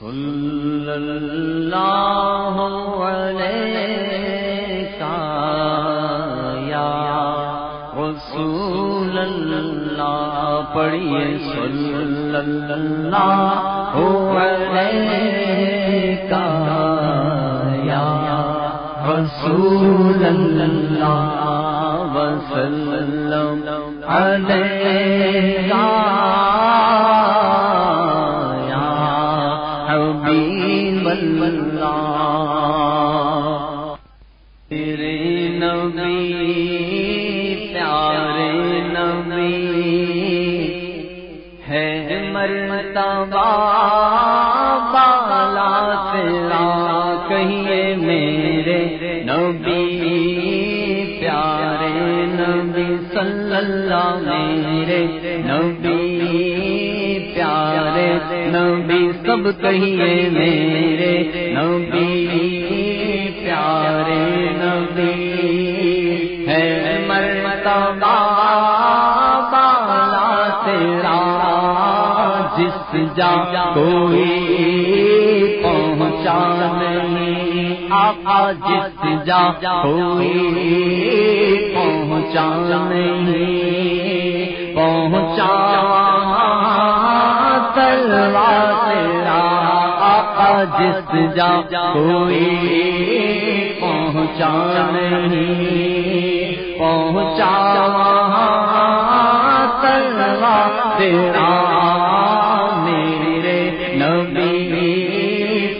صلی اللہ علیہ یا رسول اللہ، پڑھیے صلی اللہ علیہ یا رسول اللہ وسلم علیہ تیرے نبی پیارے نبی ہے مرتبہ بالا تیرا، کہیے میرے نبی پیارے نبی صلی اللہ، میرے نبی پیارے نبی سب کہیے میرے نبی پیارے نبی ہے مرتبہ بالا تیرا، جس جا کوئی پہنچا نہیں آقا، جس جا کوئی پہنچا نہیں پہنچا تلوار تیرا آقا، جس جا کوئی پہنچا نہیں پہنچا تلوار تیرا، میرے نبی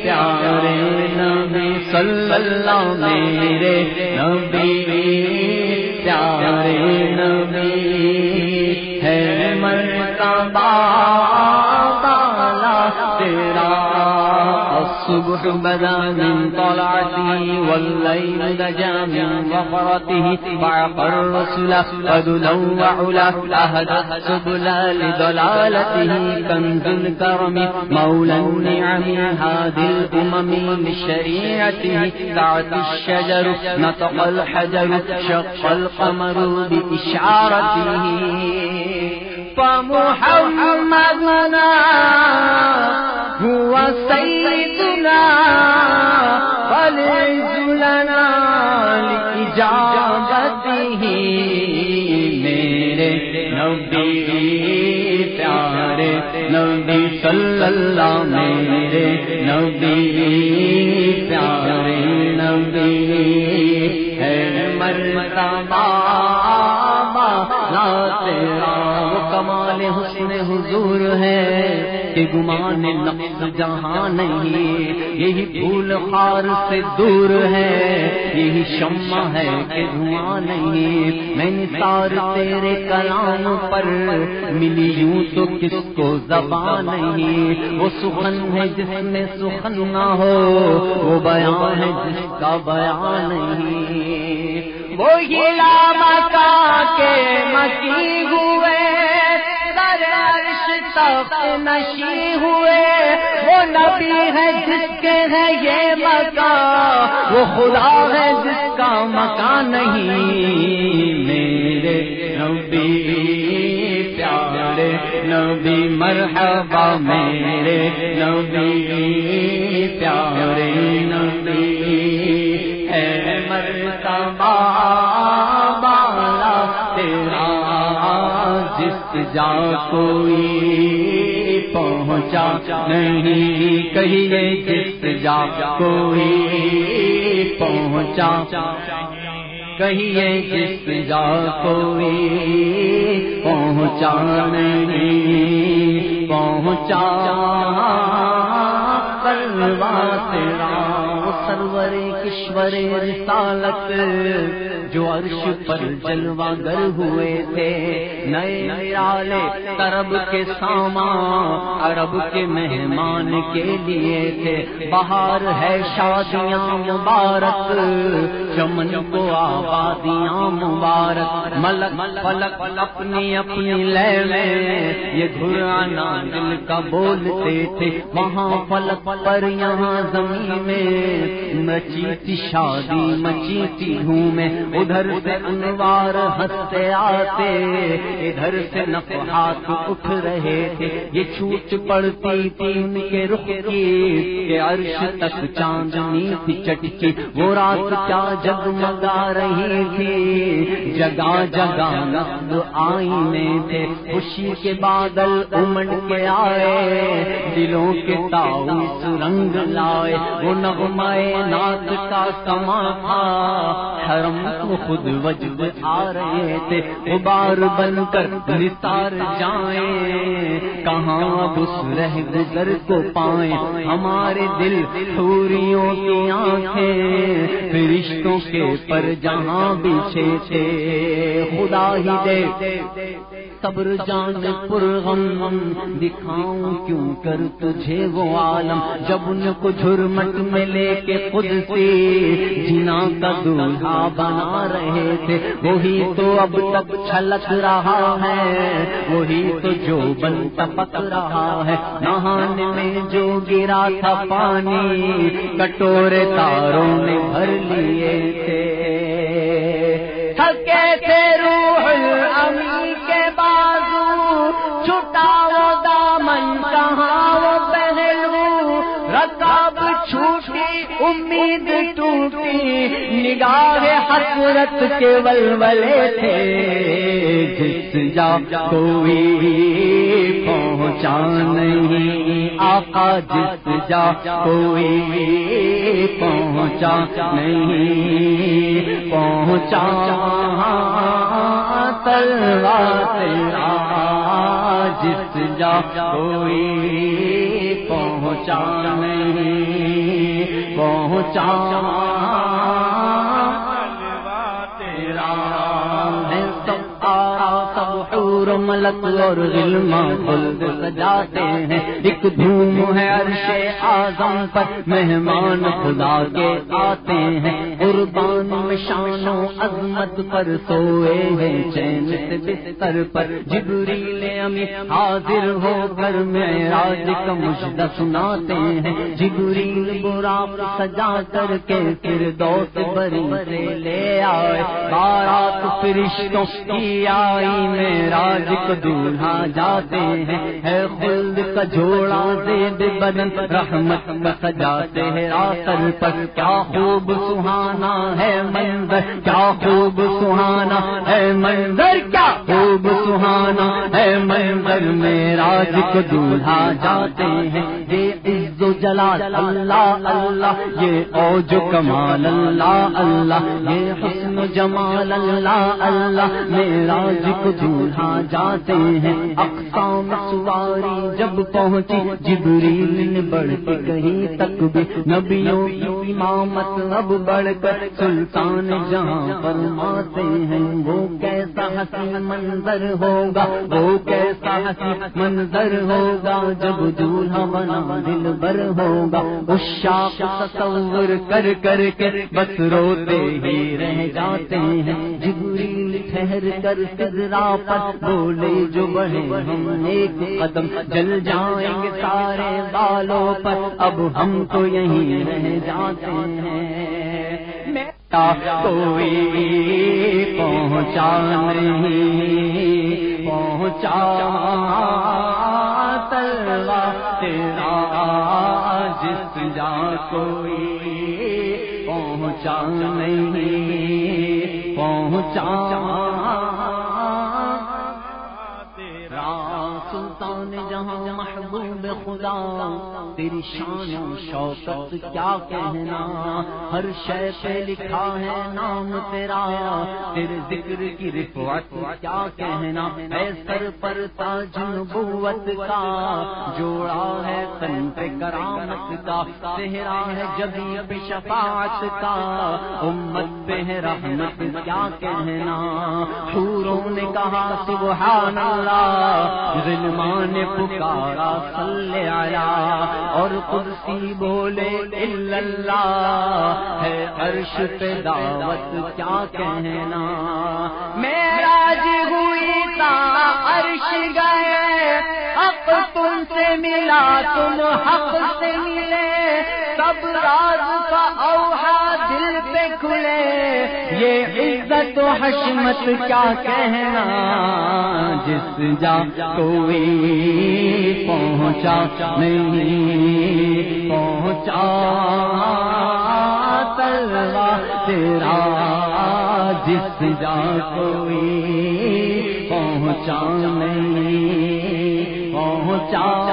پیارے نبی صلی اللہ، میرے نبی پیارے نبی ہے مرتبہ تیرا، الصبح بدا من طلعته والليل نجا من غفرته، فعق الرسل قد لوعلا أهدى السبل لضلالته، كنز الكرم مولى النعم هادي الأمم لشريعته، دعت الشجر نطق الحجر شق القمر بإشعارته، فمحمدنا هو سيدنا فالعز لنا لإجابته، میرے نبی پیارے نبی صلی اللہ، میرے نبی پیارے نبی ہے مرتبہ بالا تیرا، وہ کمال حسن حضور ہے کہ گمان نفس جہاں نہیں، یہی پھول خار سے دور ہے، یہی شمع ہے کہ دھواں نہیں، میں نثار تیرے کلام پر ملی یوں تو کس کو زبان نہیں، وہ سخن ہے جس میں سخن نہ ہو، وہ بیان ہے جس کا بیان نہیں، وہ مکا کے مکی ہوئے تخت نشی ہوئے، وہ نبی ہے جس کے ہے یہ مکان، وہ خدا ہے جس کا مکان نہیں، میرے نبی پیارے نبی مرحبا، میرے نبی پیارے نبی ہے مرتبہ بالا تیرا، جس جا کوئی پہنچا نہیں، کہیے جس جا کوئی پہنچا، کہیے جس جا کوئی پہنچا نہیں پہنچا تلوار تیرا، سرور کشور رسالت جو عرش پر جلوہ گر ہوئے تھے، نئے نرالے طرب کے سامان عرب کے مہمان کے لیے تھے، بہار ہے شادیاں مبارک، چمن کو آبادیاں مبارک، ملک فلک اپنی اپنی لے میں یہ گھرانا دل کا بولتے تھے، وہاں فلک پر یہاں زمین میں رچی تھی شادی مچی تھی دھومیں، ادھر سے انوار ہنستے آتے، ادھر سے نفحات اٹھ رہے تھے، یہ چھوٹ پڑتی تھی ان کے رخ کی کہ عرش تک چاندنی تھی چٹکی، وہ رات کیا جگمگا رہی تھی، جگہ جگہ نقد آئینے تھے، خوشی کے بادل امڑ کے آئے، دلوں کے تاؤس رنگ لائے، وہ نغمہ نعت کا سما تھا، حرم کو خود وجد آ رہے تھے، غبار بن کر نثار جائیں، کہاں اب اس رہ گزر کو پائیں، ہمارے دل حوریوں کی آنکھیں فرشتوں کے پر جہاں بچھے تھے، خدا ہی دے صبر جان پرغم، دکھاؤں کیوں کر تجھے وہ عالم، جب ان کو جھرمٹ میں لے کے خود سے جنا کا دولہا بنا رہے تھے، وہی تو اب تک چھلک رہا ہے، وہی تو جو بن ٹپک رہا ہے، نہانے میں جو گرا تھا پانی کٹورے تاروں نے بھر لیے تھے، تھکے تھے روح الامی کے بازو، چھٹا وہ دامن کہاں وہ پہلو، رکاب چھوٹی امید ٹوٹی، نگاہ حسرت کے ولولے تھے، جس جا کوئی پہنچا نہیں آقا، جس جا کوئی پہنچا نہیں پہنچا، تلوار تیرا جس جا کوئی پہنچا نہیں پہنچا، تلوار تیرا ہے، سب سب حور ملک اور غلمان خلد سجاتے ہیں، ایک دھوم ہے عرش اعظم پر، مہمان خدا کے آتے ہیں، قربان میں شان و عظمت پر سوئے ہیں، چین سے بستر پر جبریل امی حاضر ہو کر معراج کا مجدہ سناتے ہیں، جبریل براق سجا کر کے فردوس بری سے لے آئے، بارات فرشتوں کی آئی، معراج کو دولہا جاتے ہیں، ہے خلد کا جوڑا زید بدن، رحمت کا سجاتے ہیں آخر پر، کیا خوب سہانا ہے منظر، کیا خوب سہانا ہے منظر، کیا خوب سہانا ہے منظر، معراج کو دولہا جاتے ہیں، یہ عز و جلال اللہ اللہ، یہ اوج و کمال اللہ اللہ، یہ حسن و جمال اللہ اللہ، معراج کو دولہا جاتے ہیں، اقسام سواری جب پہنچی، جبریل نے بڑھ کے کہیں تک بھی، نبیوں کی امامت اب بڑھ کر سلطان جہاں فرماتے ہیں، وہ کیسا حسین منظر ہوگا، وہ کیسا حسین منظر ہوگا، جب دولہا بنا دل بر ہوگا، عشاق تصور کر کر کے بس روتے ہی رہ جاتے ہیں، جبریل ٹھہر کر سدرا پر بولے جو بڑھے ہم ایک قدم، جل جائیں گے سارے بالوں پر، اب ہم تو یہیں رہ جاتے ہیں، میرا کوئی پہنچا نہیں پہنچا، تلوار تیرا جس جا کوئی پہنچا نہیں پہنچا، سلطان جہاں محبوب خدا، تیری شان و شوکت کیا کہنا، ہر شے پہ لکھا ہے نام تیرا، تیرے ذکر کی رفعت کیا کہنا، اے سر پر تاج نبوت کا، جوڑا ہے تن پہ کرامت کا، چہرہ ہے جبیب شفاعت کا، امت پہ ہے رحمت کیا کہنا، حوروں نے کہا سبحان اللہ، ظلمان نے پکارا صلی علیہ، اور قدسی بولے الا اللہ، ہے عرش پہ دعوت کیا کہنا، معراج ہوئی تا عرش گئے، حق تم سے ملا تم حق سے ملے، سب راز کا اوہا دل پہ کھلے، یہ عزت و حشمت کیا کہنا، جس جا کوئی پہنچا نہیں پہنچا تلوار تیرا، جس جا کوئی پہنچا نہیں پہنچا